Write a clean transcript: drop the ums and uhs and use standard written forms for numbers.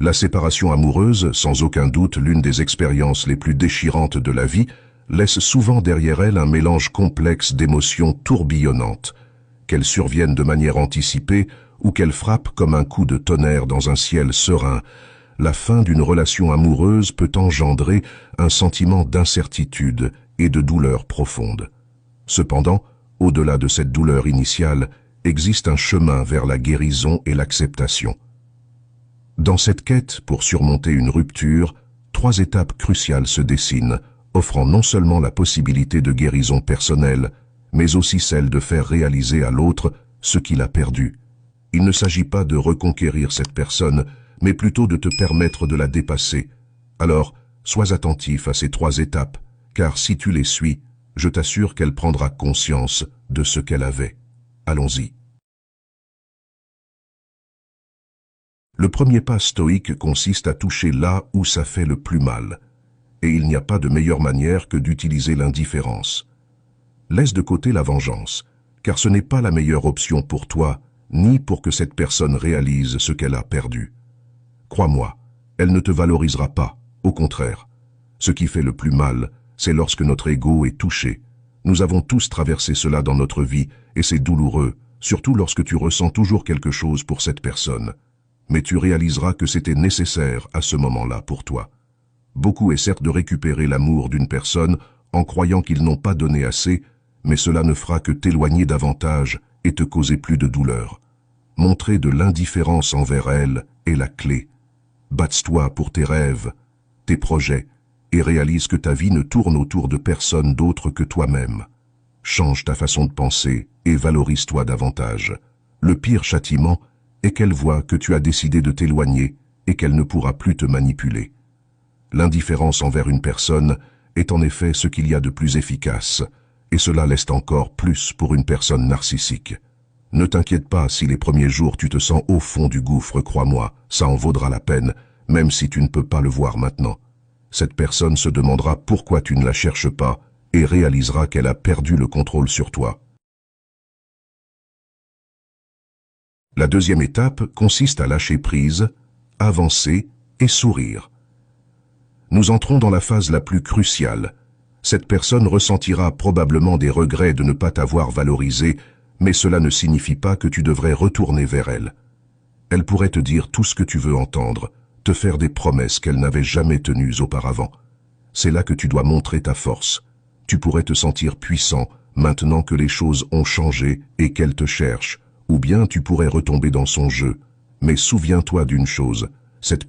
La séparation amoureuse, sans aucun doute l'une des expériences les plus déchirantes de la vie, laisse souvent derrière elle un mélange complexe d'émotions tourbillonnantes, qu'elles surviennent de manière anticipée ou qu'elles frappent comme un coup de tonnerre dans un ciel serein. La fin d'une relation amoureuse peut engendrer un sentiment d'incertitude et de douleur profonde. Cependant, au-delà de cette douleur initiale, existe un chemin vers la guérison et l'acceptation. Dans cette quête pour surmonter une rupture, 3 étapes cruciales se dessinent, offrant non seulement la possibilité de guérison personnelle, mais aussi celle de faire réaliser à l'autre ce qu'il a perdu. Il ne s'agit pas de reconquérir cette personne, mais plutôt de te permettre de la dépasser. Alors, sois attentif à ces 3 étapes, car si tu les suis, je t'assure qu'elle prendra conscience de ce qu'elle avait. Allons-y. Le premier pas stoïque consiste à toucher là où ça fait le plus mal. Et il n'y a pas de meilleure manière que d'utiliser l'indifférence. Laisse de côté la vengeance, car ce n'est pas la meilleure option pour toi, ni pour que cette personne réalise ce qu'elle a perdu. Crois-moi, elle ne te valorisera pas, au contraire. Ce qui fait le plus mal, c'est lorsque notre ego est touché. Nous avons tous traversé cela dans notre vie, et c'est douloureux, surtout lorsque tu ressens toujours quelque chose pour cette personne. Mais tu réaliseras que c'était nécessaire à ce moment-là pour toi. Beaucoup essaient de récupérer l'amour d'une personne en croyant qu'ils n'ont pas donné assez, mais cela ne fera que t'éloigner davantage et te causer plus de douleur. Montrer de l'indifférence envers elle est la clé. Bats-toi pour tes rêves, tes projets, et réalise que ta vie ne tourne autour de personne d'autre que toi-même. Change ta façon de penser et valorise-toi davantage. Le pire châtiment est qu'elle voit que tu as décidé de t'éloigner et qu'elle ne pourra plus te manipuler. L'indifférence envers une personne est en effet ce qu'il y a de plus efficace, et cela l'est encore plus pour une personne narcissique. Ne t'inquiète pas si les premiers jours tu te sens au fond du gouffre, crois-moi, ça en vaudra la peine, même si tu ne peux pas le voir maintenant. Cette personne se demandera pourquoi tu ne la cherches pas et réalisera qu'elle a perdu le contrôle sur toi. La deuxième étape consiste à lâcher prise, avancer et sourire. Nous entrons dans la phase la plus cruciale. Cette personne ressentira probablement des regrets de ne pas t'avoir valorisé, mais cela ne signifie pas que tu devrais retourner vers elle. Elle pourrait te dire tout ce que tu veux entendre, te faire des promesses qu'elle n'avait jamais tenues auparavant. C'est là que tu dois montrer ta force. Tu pourrais te sentir puissant maintenant que les choses ont changé et qu'elle te cherche, ou bien tu pourrais retomber dans son jeu. Mais souviens-toi d'une chose, cette